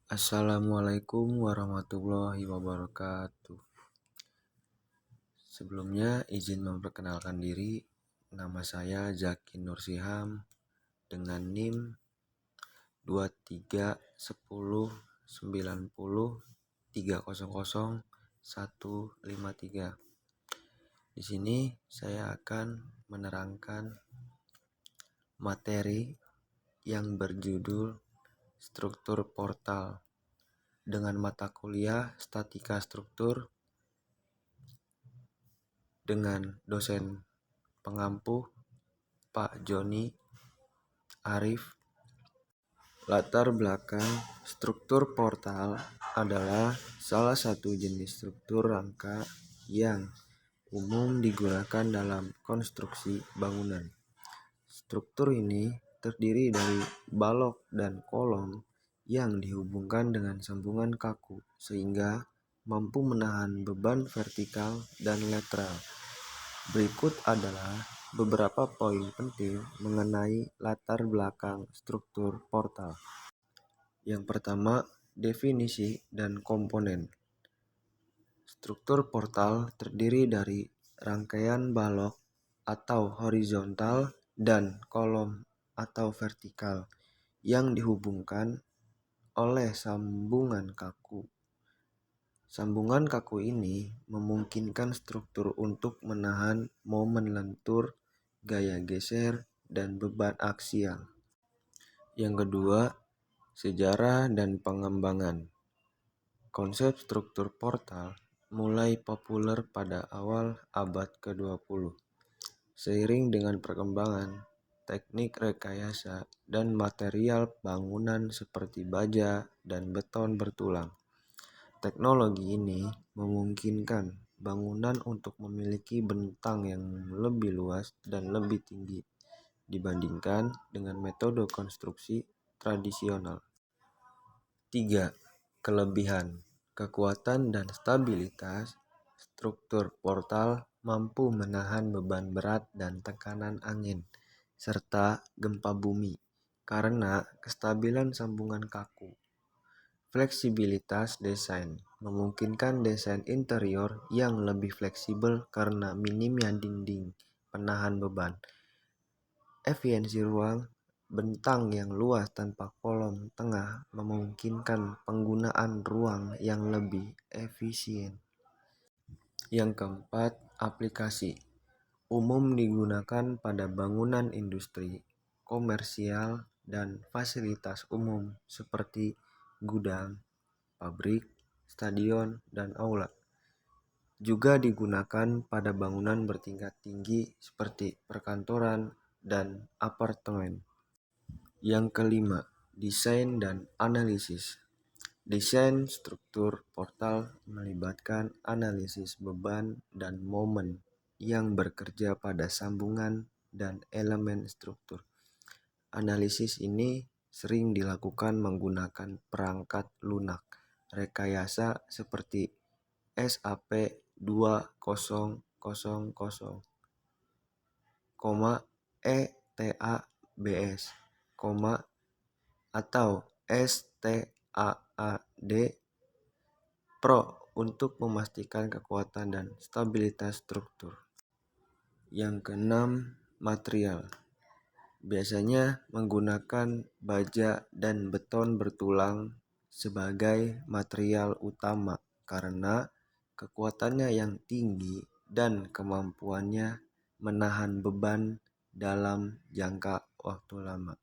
Assalamualaikum warahmatullahi wabarakatuh. Sebelumnya izin memperkenalkan diri. Nama saya Zakin Nursiham dengan NIM 231090300153. Di sini saya akan menerangkan materi yang berjudul struktur portal dengan mata kuliah statika struktur dengan dosen pengampu Pak Joni Arif. Latar belakang struktur portal adalah salah satu jenis struktur rangka yang umum digunakan dalam konstruksi bangunan. Struktur ini terdiri dari balok dan kolom yang dihubungkan dengan sambungan kaku sehingga mampu menahan beban vertikal dan lateral. Berikut adalah beberapa poin penting mengenai latar belakang struktur portal. Yang pertama, definisi dan komponen. Struktur portal terdiri dari rangkaian balok atau horizontal dan kolom atau vertikal yang dihubungkan oleh sambungan kaku. Sambungan kaku ini memungkinkan struktur untuk menahan momen lentur, gaya geser, dan beban aksial. Yang kedua, sejarah dan pengembangan. Konsep struktur portal mulai populer pada awal abad ke-20. Seiring dengan perkembangan teknik rekayasa dan material bangunan seperti baja dan beton bertulang. Teknologi ini memungkinkan bangunan untuk memiliki bentang yang lebih luas dan lebih tinggi dibandingkan dengan metode konstruksi tradisional. 3. Kelebihan, kekuatan dan stabilitas. Struktur portal mampu menahan beban berat dan tekanan angin serta gempa bumi karena kestabilan sambungan kaku. Fleksibilitas desain memungkinkan desain interior yang lebih fleksibel karena minimnya dinding penahan beban. Efisiensi ruang, bentang yang luas tanpa kolom tengah memungkinkan penggunaan ruang yang lebih efisien. Yang keempat, aplikasi. Umum digunakan pada bangunan industri, komersial, dan fasilitas umum seperti gudang, pabrik, stadion, dan aula. Juga digunakan pada bangunan bertingkat tinggi seperti perkantoran dan apartemen. Yang kelima, desain dan analisis. Desain struktur portal melibatkan analisis beban dan momen yang bekerja pada sambungan dan elemen struktur. Analisis ini sering dilakukan menggunakan perangkat lunak rekayasa seperti SAP 2000, ETABS, atau STAAD Pro untuk memastikan kekuatan dan stabilitas struktur. Yang keenam, material. Biasanya menggunakan baja dan beton bertulang sebagai material utama karena kekuatannya yang tinggi dan kemampuannya menahan beban dalam jangka waktu lama.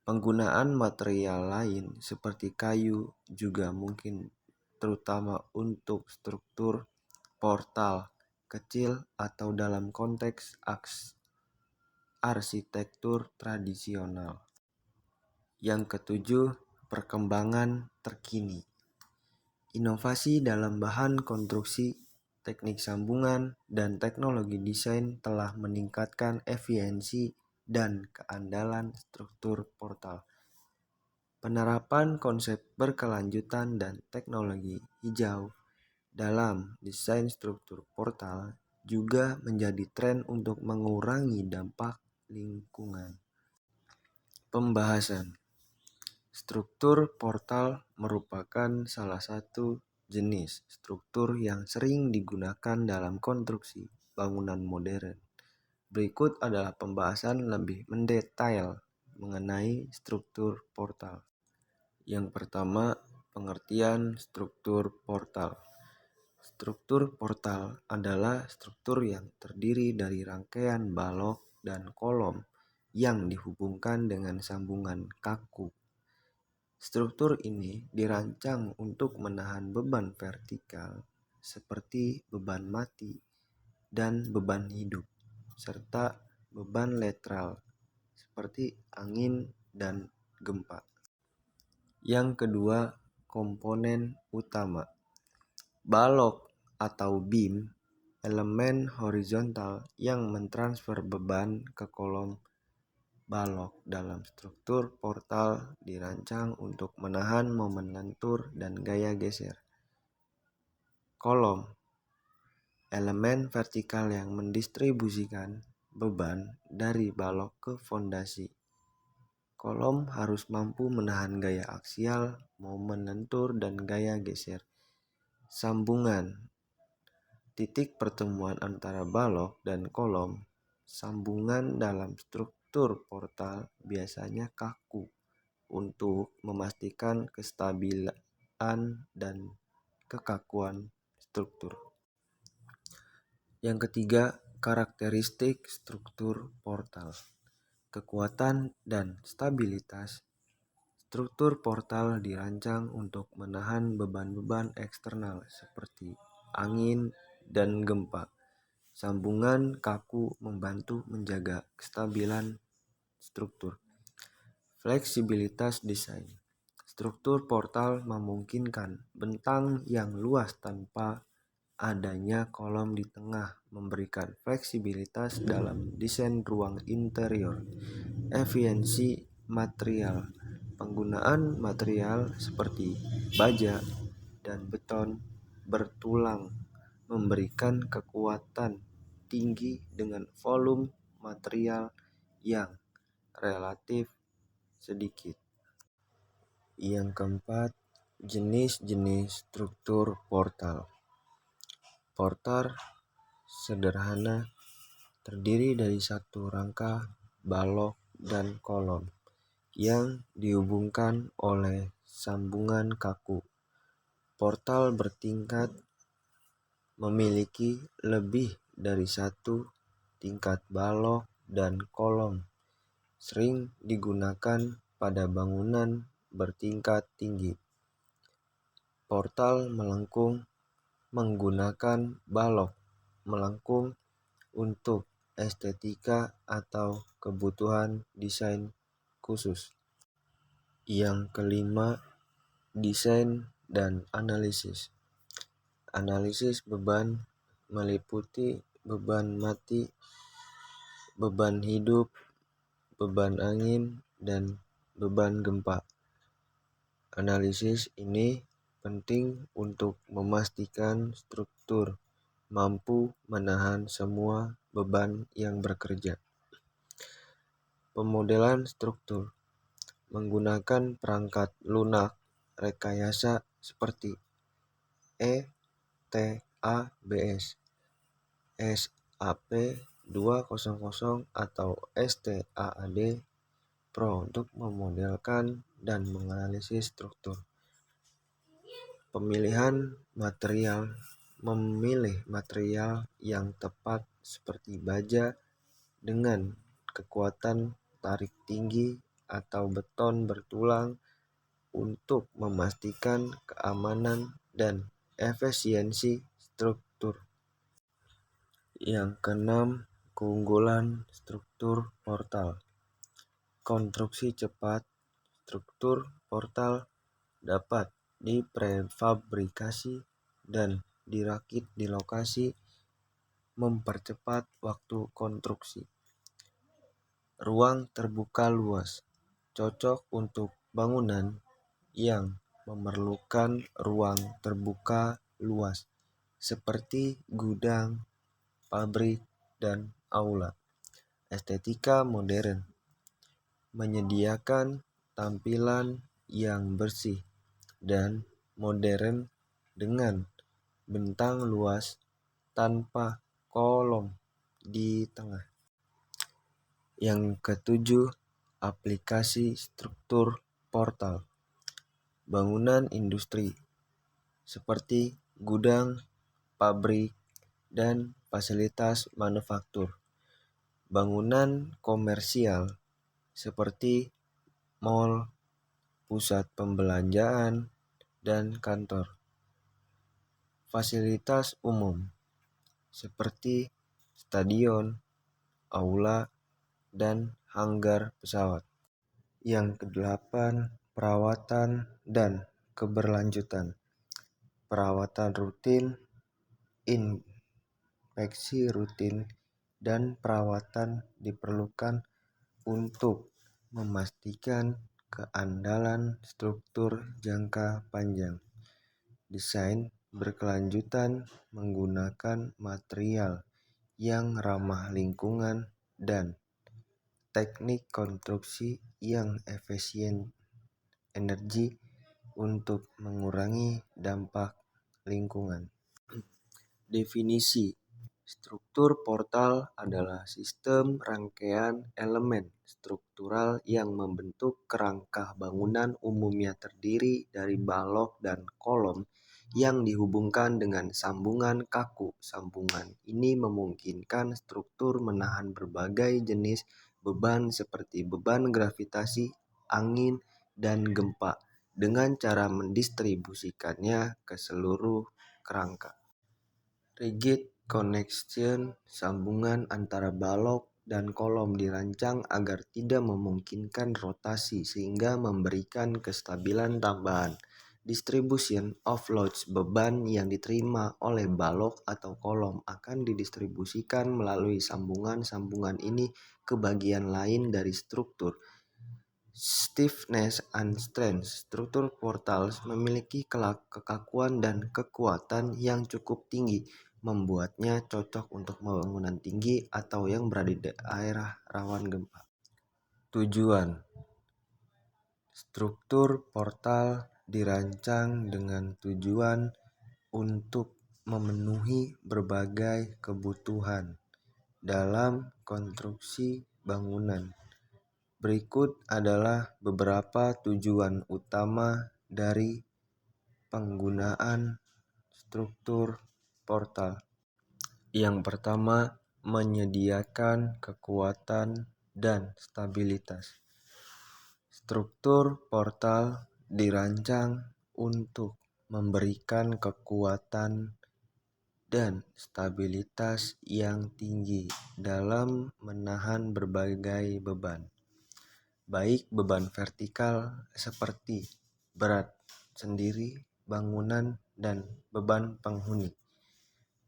Penggunaan material lain seperti kayu juga mungkin, terutama untuk struktur portal kecil atau dalam konteks arsitektur tradisional. Yang ketujuh, perkembangan terkini. Inovasi dalam bahan konstruksi, teknik sambungan, dan teknologi desain telah meningkatkan efisiensi dan keandalan struktur portal. Penerapan konsep berkelanjutan dan teknologi hijau dalam desain struktur portal juga menjadi tren untuk mengurangi dampak lingkungan. Pembahasan. Struktur portal merupakan salah satu jenis struktur yang sering digunakan dalam konstruksi bangunan modern. Berikut adalah pembahasan lebih mendetail mengenai struktur portal. Yang pertama, pengertian struktur portal. Struktur portal adalah struktur yang terdiri dari rangkaian balok dan kolom yang dihubungkan dengan sambungan kaku. Struktur ini dirancang untuk menahan beban vertikal seperti beban mati dan beban hidup, serta beban lateral seperti angin dan gempa. Yang kedua, komponen utama. Balok atau beam, elemen horizontal yang mentransfer beban ke kolom balok dalam struktur portal dirancang untuk menahan momen lentur dan gaya geser. Kolom, elemen vertikal yang mendistribusikan beban dari balok ke fondasi. Kolom harus mampu menahan gaya aksial, momen lentur, dan gaya geser. Sambungan, titik pertemuan antara balok dan kolom. Sambungan dalam struktur portal biasanya kaku untuk memastikan kestabilan dan kekakuan struktur. Yang ketiga, karakteristik struktur portal. Kekuatan dan stabilitas. Struktur portal dirancang untuk menahan beban-beban eksternal seperti angin dan gempa. Sambungan kaku membantu menjaga kestabilan struktur. Fleksibilitas desain. Struktur portal memungkinkan bentang yang luas tanpa adanya kolom di tengah, memberikan fleksibilitas dalam desain ruang interior. Efisiensi material. Penggunaan material seperti baja dan beton bertulang memberikan kekuatan tinggi dengan volume material yang relatif sedikit. Yang keempat, jenis-jenis struktur portal. Portal sederhana terdiri dari satu rangka balok dan kolom yang dihubungkan oleh sambungan kaku. Portal bertingkat memiliki lebih dari satu tingkat balok dan kolom. Sering digunakan pada bangunan bertingkat tinggi. Portal melengkung menggunakan balok melengkung untuk estetika atau kebutuhan desain khusus. Yang kelima, desain dan analisis. Analisis beban meliputi beban mati, beban hidup, beban angin, dan beban gempa. Analisis ini penting untuk memastikan struktur mampu menahan semua beban yang bekerja. Pemodelan struktur menggunakan perangkat lunak rekayasa seperti ETABS, SAP 200 atau STAAD Pro untuk memodelkan dan menganalisis struktur. Pemilihan material. Memilih material yang tepat seperti baja dengan kekuatan tarik tinggi atau beton bertulang untuk memastikan keamanan dan efisiensi struktur. Yang keenam, keunggulan struktur portal. Konstruksi cepat. Struktur portal dapat diprefabrikasi dan dirakit di lokasi, mempercepat waktu konstruksi. Ruang terbuka luas, cocok untuk bangunan yang memerlukan ruang terbuka luas seperti gudang, pabrik, dan aula. Estetika modern, menyediakan tampilan yang bersih dan modern dengan bentang luas tanpa kolom di tengah. Yang ketujuh, aplikasi struktur portal. Bangunan industri seperti gudang, pabrik, dan fasilitas manufaktur. Bangunan komersial seperti mal, pusat pembelanjaan, dan kantor. Fasilitas umum seperti stadion, aula, dan hanggar pesawat. Yang kedelapan, perawatan dan keberlanjutan. Perawatan rutin, inspeksi rutin, dan perawatan diperlukan untuk memastikan keandalan struktur jangka panjang. Desain berkelanjutan menggunakan material yang ramah lingkungan dan teknik konstruksi yang efisien energi untuk mengurangi dampak lingkungan. Definisi struktur portal adalah sistem rangkaian elemen struktural yang membentuk kerangka bangunan, umumnya terdiri dari balok dan kolom yang dihubungkan dengan sambungan kaku. Sambungan ini memungkinkan struktur menahan berbagai jenis beban seperti beban gravitasi, angin, dan gempa dengan cara mendistribusikannya ke seluruh kerangka. Rigid connection, sambungan antara balok dan kolom dirancang agar tidak memungkinkan rotasi sehingga memberikan kestabilan tambahan. Distribution of loads, beban yang diterima oleh balok atau kolom akan didistribusikan melalui sambungan-sambungan ini ke bagian lain dari struktur. Stiffness and strength, struktur portal memiliki kekakuan dan kekuatan yang cukup tinggi, membuatnya cocok untuk bangunan tinggi atau yang berada di daerah rawan gempa. Tujuan: struktur portal dirancang dengan tujuan untuk memenuhi berbagai kebutuhan dalam konstruksi bangunan. Berikut adalah beberapa tujuan utama dari penggunaan struktur portal. Yang pertama, menyediakan kekuatan dan stabilitas. Struktur portal dirancang untuk memberikan kekuatan dan stabilitas yang tinggi dalam menahan berbagai beban, baik beban vertikal seperti berat sendiri bangunan dan beban penghuni,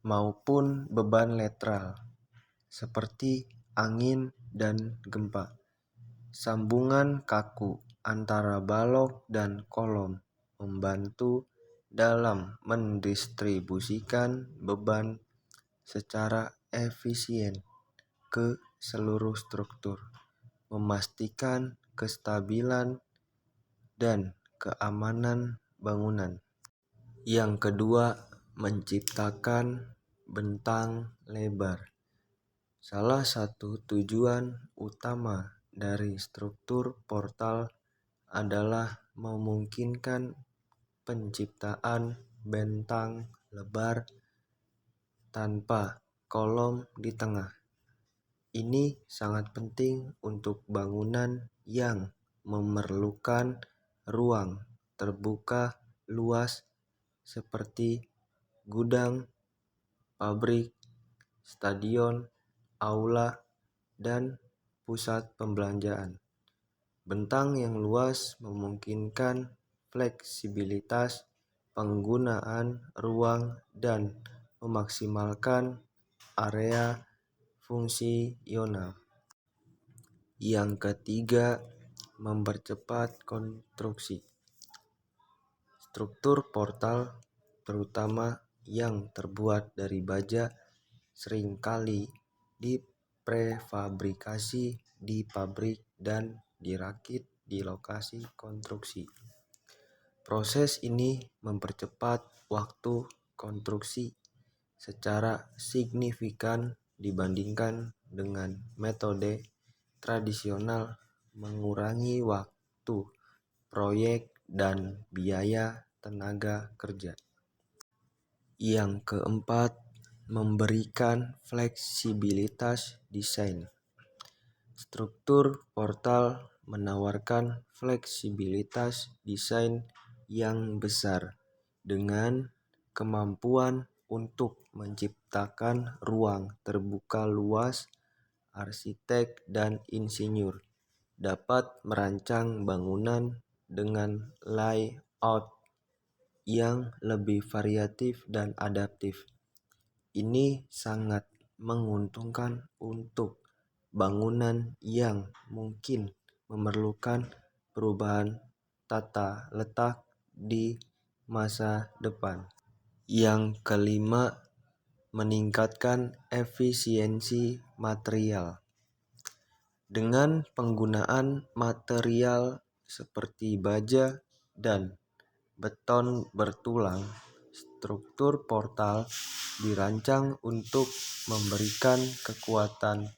maupun beban lateral seperti angin dan gempa. Sambungan kaku antara balok dan kolom membantu dalam mendistribusikan beban secara efisien ke seluruh struktur, memastikan kestabilan dan keamanan bangunan. Yang kedua, menciptakan bentang lebar. Salah satu tujuan utama dari struktur portal adalah memungkinkan penciptaan bentang lebar tanpa kolom di tengah. Ini sangat penting untuk bangunan yang memerlukan ruang terbuka luas seperti gudang, pabrik, stadion, aula, dan pusat pembelanjaan. Bentang yang luas memungkinkan fleksibilitas penggunaan ruang dan memaksimalkan area fungsional. Yang ketiga, mempercepat konstruksi. Struktur portal, terutama yang terbuat dari baja, seringkali diprefabrikasi di pabrik dan dirakit di lokasi konstruksi. Proses ini mempercepat waktu konstruksi secara signifikan dibandingkan dengan metode tradisional, mengurangi waktu proyek dan biaya tenaga kerja. Yang keempat, memberikan fleksibilitas desain. Struktur portal menawarkan fleksibilitas desain yang besar dengan kemampuan untuk menciptakan ruang terbuka luas. Arsitek dan insinyur dapat merancang bangunan dengan layout yang lebih variatif dan adaptif. Ini sangat menguntungkan untuk bangunan yang mungkin memerlukan perubahan tata letak di masa depan. Yang kelima, meningkatkan efisiensi material. Dengan penggunaan material seperti baja dan beton bertulang, struktur portal dirancang untuk memberikan kekuatan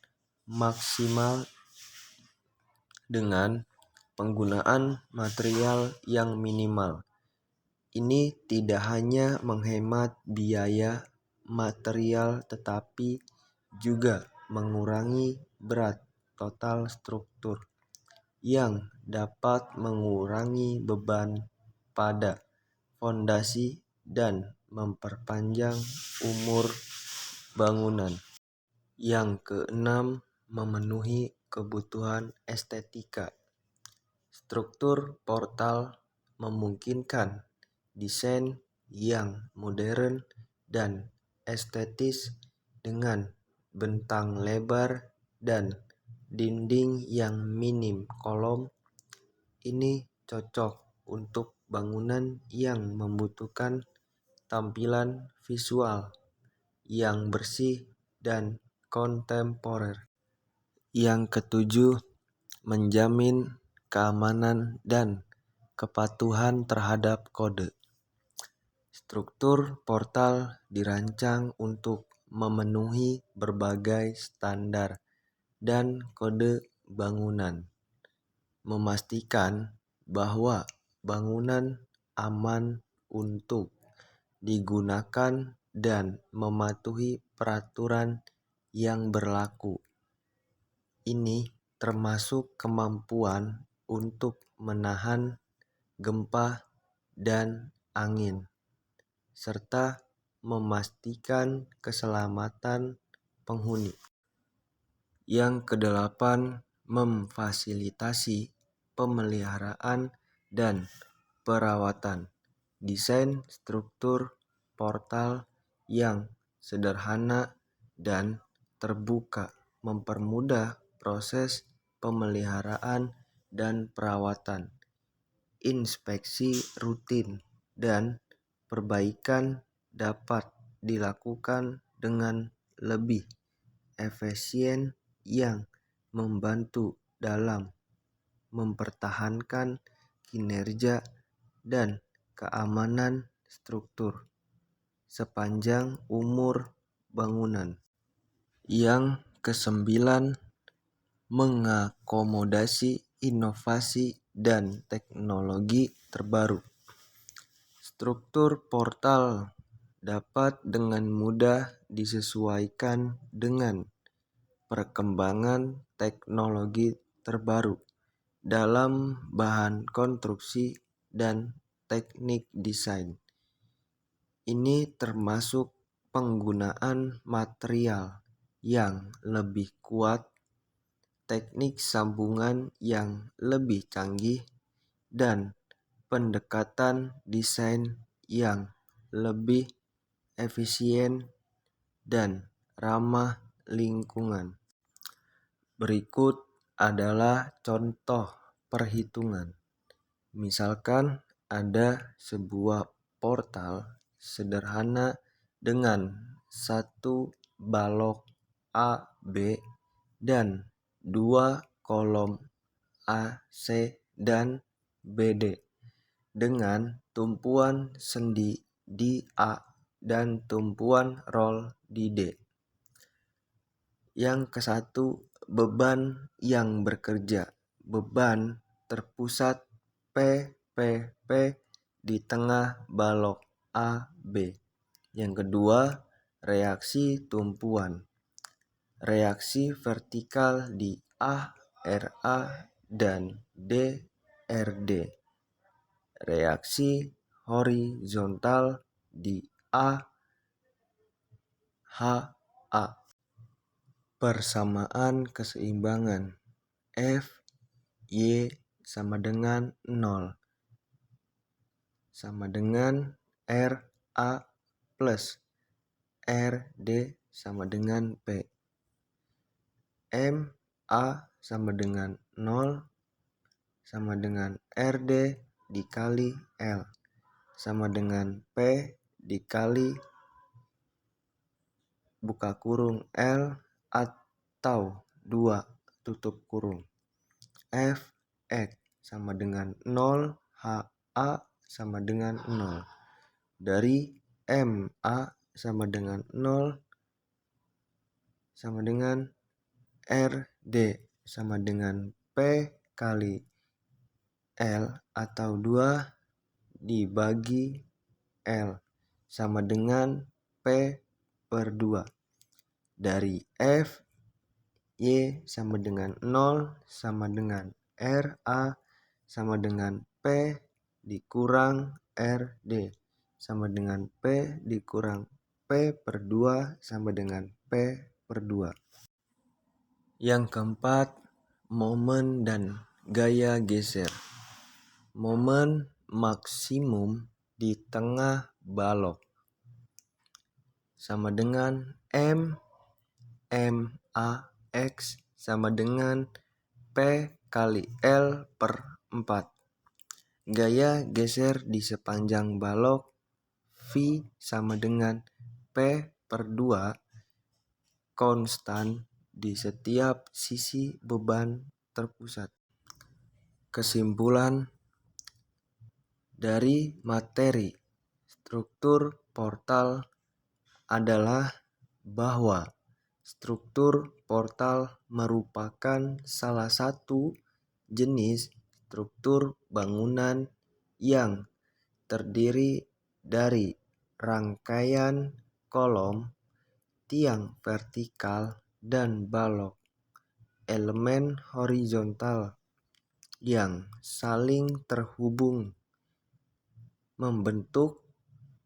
maksimal dengan penggunaan material yang minimal. Ini tidak hanya menghemat biaya material tetapi juga mengurangi berat total struktur yang dapat mengurangi beban pada fondasi dan memperpanjang umur bangunan. Yang keenam, memenuhi kebutuhan estetika. Struktur portal memungkinkan desain yang modern dan estetis dengan bentang lebar dan dinding yang minim kolom. Ini cocok untuk bangunan yang membutuhkan tampilan visual yang bersih dan kontemporer. Yang ketujuh, menjamin keamanan dan kepatuhan terhadap kode. Struktur portal dirancang untuk memenuhi berbagai standar dan kode bangunan, memastikan bahwa bangunan aman untuk digunakan dan mematuhi peraturan yang berlaku. Ini termasuk kemampuan untuk menahan gempa dan angin, serta memastikan keselamatan penghuni. Yang kedelapan, memfasilitasi pemeliharaan dan perawatan. Desain struktur portal yang sederhana dan terbuka mempermudah proses pemeliharaan dan perawatan. Inspeksi rutin dan perbaikan dapat dilakukan dengan lebih efisien yang membantu dalam mempertahankan kinerja dan keamanan struktur sepanjang umur bangunan. Yang kesembilan, mengakomodasi inovasi dan teknologi terbaru. Struktur portal dapat dengan mudah disesuaikan dengan perkembangan teknologi terbaru dalam bahan konstruksi dan teknik desain. Ini termasuk penggunaan material yang lebih kuat, teknik sambungan yang lebih canggih, dan pendekatan desain yang lebih efisien dan ramah lingkungan. Berikut adalah contoh perhitungan. Misalkan ada sebuah portal sederhana dengan satu balok A, B, dan dua kolom A, C, dan BD dengan tumpuan sendi di A dan tumpuan roll di D. Yang ke-1, beban yang bekerja. Beban terpusat P di tengah balok AB. Yang kedua, reaksi tumpuan. Reaksi vertikal di A, RA, dan D, RD. Reaksi horizontal di A, HA. Persamaan keseimbangan F, Y sama dengan 0 sama dengan RA plus RD sama dengan P. MA sama dengan 0 sama dengan RD dikali L sama dengan P dikali buka kurung L atau 2 tutup kurung. Fx sama dengan 0, HA sama dengan 0. Dari MA sama dengan 0 sama dengan RD sama dengan P kali L atau 2 dibagi L sama dengan P per 2. Dari F, Y sama dengan 0 sama dengan RA sama dengan P dikurang RD sama dengan P dikurang P per 2 sama dengan P per 2. Yang keempat, momen dan gaya geser. Momen maksimum di tengah balok sama dengan MAX sama dengan P kali L per 4. Gaya geser di sepanjang balok V sama dengan P per 2 konstan di setiap sisi beban terpusat. Kesimpulan dari materi struktur portal adalah bahwa struktur portal merupakan salah satu jenis struktur bangunan yang terdiri dari rangkaian kolom, tiang vertikal, dan balok elemen horizontal yang saling terhubung membentuk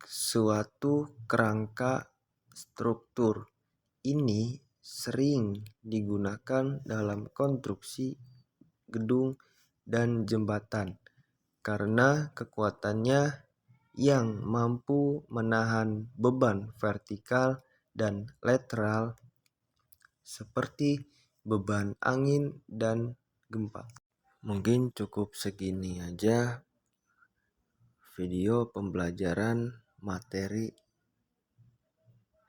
suatu kerangka. Struktur ini sering digunakan dalam konstruksi gedung dan jembatan karena kekuatannya yang mampu menahan beban vertikal dan lateral seperti beban angin dan gempa. Mungkin cukup segini aja video pembelajaran materi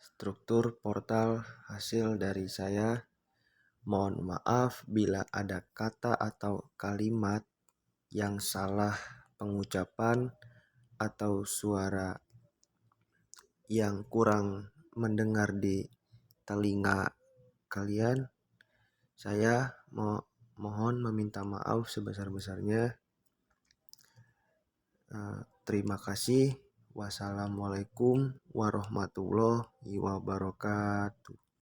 struktur portal hasil dari saya. Mohon maaf bila ada kata atau kalimat yang salah pengucapan atau suara yang kurang mendengar di telinga kalian. Saya mohon meminta maaf sebesar-besarnya. Terima kasih. Wassalamualaikum warahmatullahi wabarakatuh.